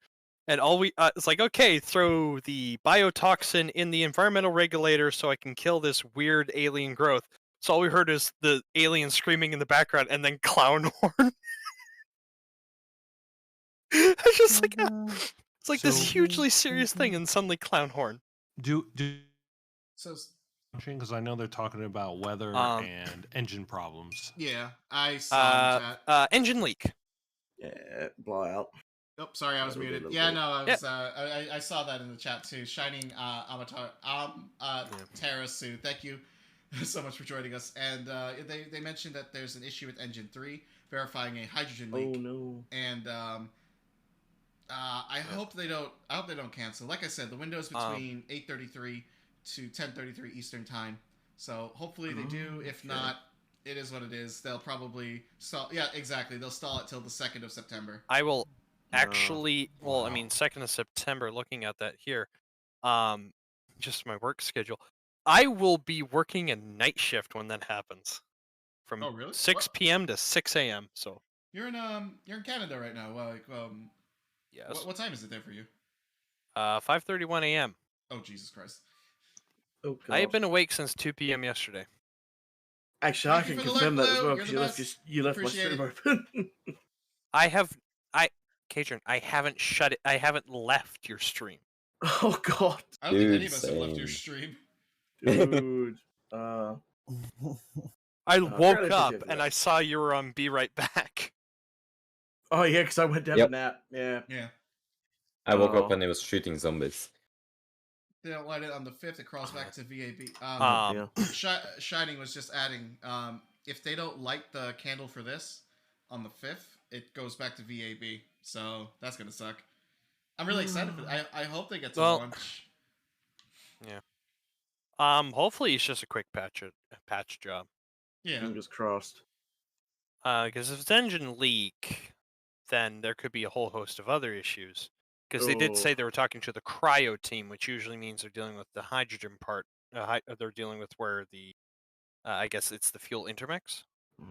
and it's like, okay, throw the biotoxin in the environmental regulator so I can kill this weird alien growth. So all we heard is the alien screaming in the background, and then clown horn. It's just like it's like this hugely serious thing, and suddenly clown horn. Because I know they're talking about weather and engine problems. Yeah, I saw that. Engine leak. Yeah, blowout. Oh, sorry, I was muted. Yeah, no, I saw that in the chat too. Shining Avatar Terrasu, thank you so much for joining us. And they mentioned that there's an issue with Engine 3 verifying a hydrogen leak. Oh no. And I hope they don't cancel. Like I said, the window is between 8:33 to 10:33 Eastern time. So hopefully they do. If not, it is what it is. They'll probably stall. Yeah, exactly. They'll stall it till the 2nd of September. I will actually. Well, I mean, 2nd of September. Looking at that here, just my work schedule. I will be working a night shift when that happens, from 6 p.m. to 6 a.m. So you're in Canada right now. Yes. What time is it there for you? 5:31 a.m. Oh Jesus Christ! Oh, I have been awake since 2 p.m. yesterday. Actually, I can confirm that as well because you left my stream open. Cajun, I haven't shut it. I haven't left your stream. Oh God! I don't think any of us have left your stream. Dude, I woke up and I saw you were on Be Right Back. Oh yeah, because I went down a nap. Yeah. I woke up when it was shooting zombies. They don't light it on the 5th. It crawls back to VAB. Shining was just adding. If they don't light the candle for this on the 5th, it goes back to VAB. So that's gonna suck. I'm really excited for it. I hope they get to launch. Yeah. Hopefully it's just a quick patch job. Yeah. Fingers crossed. Because if it's engine leak, then there could be a whole host of other issues. Because they did say they were talking to the cryo team, which usually means they're dealing with the hydrogen part. They're dealing with where the, I guess it's the fuel intermix. I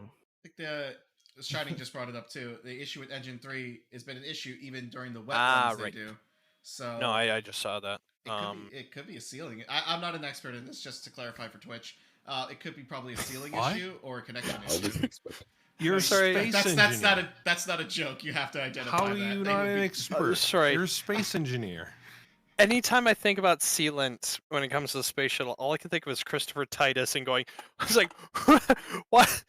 think the Shining just brought it up too. The issue with Engine 3 has been an issue even during the wet runs they do. So no, I just saw that. It could be a sealing. I'm not an expert in this, just to clarify for Twitch. It could be probably a sealing issue or a connection issue. You're a space engineer. That's not a joke. You have to identify that. How are you not an expert? Sorry. You're a space engineer. Anytime I think about sealant when it comes to the space shuttle, all I can think of is Christopher Titus and going, I was like, what?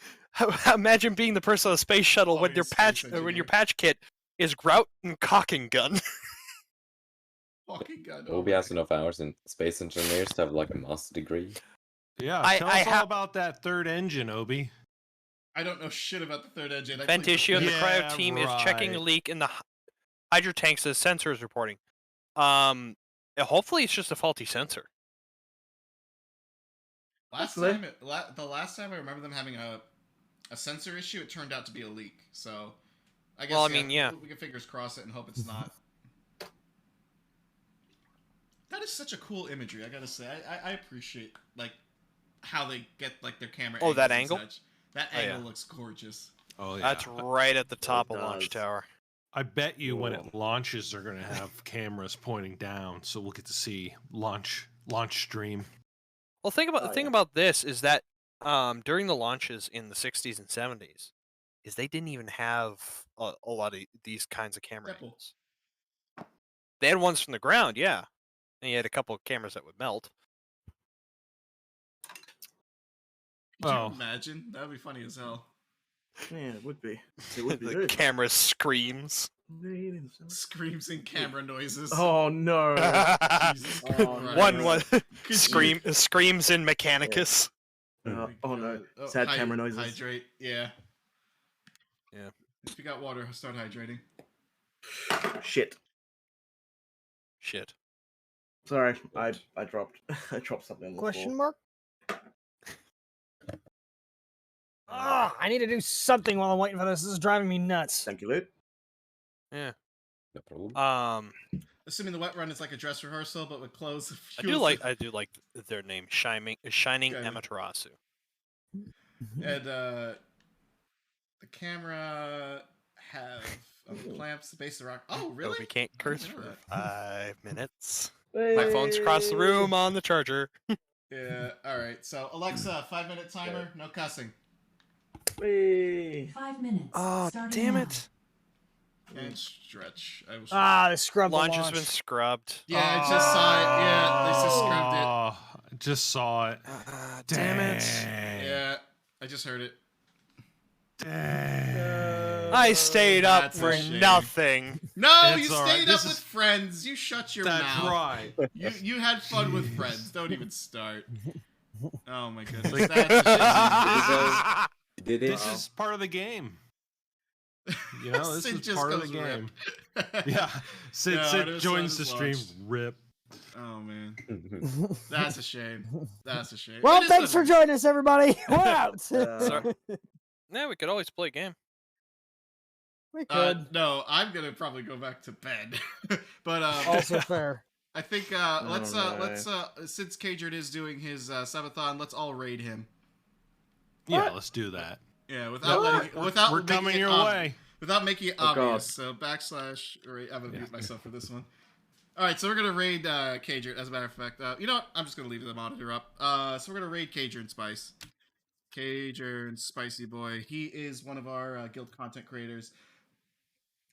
Imagine being the person on the space shuttle when your patch kit is grout and caulking gun. Caulking gun. Obie has enough hours in space engineers to have like a master's degree. Yeah, tell us all about that third engine, Obie. I don't know shit about the third engine. Vent issue, and the cryo team is checking a leak in the hydro tanks as sensor is reporting. Hopefully it's just a faulty sensor. The last time I remember them having a sensor issue, it turned out to be a leak. So I guess we can fingers cross it and hope it's not. That is such a cool imagery, I gotta say. I appreciate like how they get like their camera. Oh, that angle? That angle looks gorgeous. Oh yeah. That's right at the top of launch tower. I bet you when it launches, they're gonna have cameras pointing down, so we'll get to see launch stream. Well, the thing about this is that during the launches in the 60s and 70s, is they didn't even have a lot of these kinds of camera angles. They had ones from the ground, yeah, and you had a couple of cameras that would melt. Could you imagine? That would be funny as hell. Yeah, it would be. It would be. The camera screams. Screams and camera noises. Oh no! One screams in Mechanicus. Oh no! Sad camera noises. Hydrate. Yeah. Yeah. If you got water, start hydrating. Shit. Sorry, I dropped something on the Question floor. mark? I need to do something while I'm waiting for this. This is driving me nuts. Thank you, Luke. Yeah. No problem. Assuming the wet run is like a dress rehearsal, but with clothes. I do like their name, Shining Amaterasu. And the camera have clamps, the base of the rock. Oh, really? We can't curse for 5 minutes. Hey. My phone's across the room on the charger. Yeah. All right. So Alexa, 5-minute timer. No cussing. Hey. 5 minutes. Oh, damn it. And stretch. They scrubbed the launch. launch. Has been scrubbed. Yeah, I just saw it. Yeah, they just scrubbed it. I just saw it. Damn it. Yeah, I just heard it. Dang. I stayed up for nothing. No, you stayed up with friends. You shut your mouth. That's right. You had fun with friends. Don't even start. Oh my goodness. This is part of the game. You know, this is part of the game. Yeah, Sid joins the stream. Rip. Oh man, that's a shame. That's a shame. Well, thanks for joining us, everybody. We're out. Yeah, we could always play a game. We could. No, I'm gonna probably go back to bed. But also fair. I think let's since Cagered is doing his subathon, let's all raid him. Yeah, let's do that. Yeah, we're coming your way. Without making it obvious. So / raid. I'm gonna mute myself for this one. All right, so we're gonna raid Cager. As a matter of fact, you know what? I'm just gonna leave the monitor up. So we're gonna raid Cager and Spice. Cager and Spicy Boy. He is one of our guild content creators.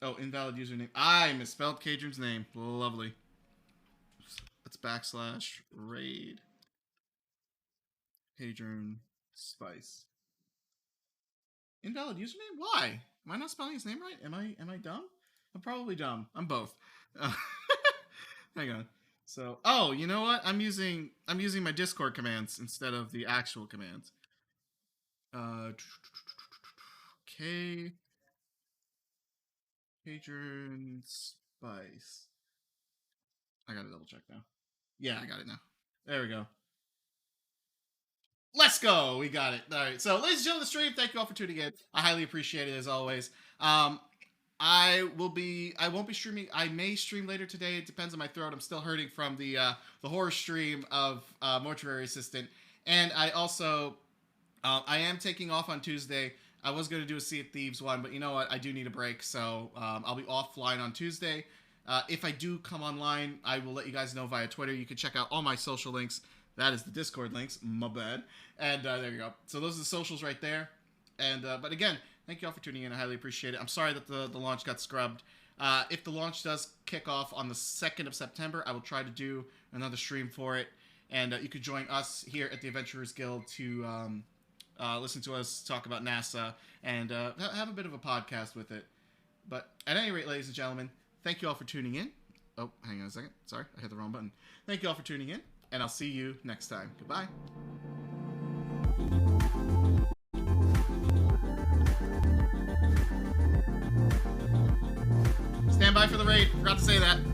Oh, invalid username. I misspelled Cager's name. Lovely. Let's / raid Cager and Spice. Invalid username? Why? Am I not spelling his name right? Am I dumb? I'm probably dumb. I'm both. Hang on. So, oh, you know what? I'm using my Discord commands instead of the actual commands. Okay. Patron Spice. I gotta double check now. Yeah, I got it now. There we go. Let's go. We got it. All right. So, ladies and gentlemen of the stream, thank you all for tuning in. I highly appreciate it as always. I won't be streaming. I may stream later today. It depends on my throat. I'm still hurting from the horror stream of Mortuary Assistant. And I also I am taking off on Tuesday. I was going to do a Sea of Thieves one, but you know what? I do need a break, so I'll be offline on Tuesday. If I do come online, I will let you guys know via Twitter. You can check out all my social links. That is the Discord links. My bad. And there you go. So those are the socials right there. And but again, thank you all for tuning in. I highly appreciate it. I'm sorry that the launch got scrubbed. If the launch does kick off on the 2nd of September, I will try to do another stream for it. And you could join us here at the Adventurers Guild to listen to us talk about NASA and have a bit of a podcast with it. But at any rate, ladies and gentlemen, thank you all for tuning in. Oh, hang on a second. Sorry, I hit the wrong button. Thank you all for tuning in, and I'll see you next time. Goodbye. Bye for the raid. Forgot to say that.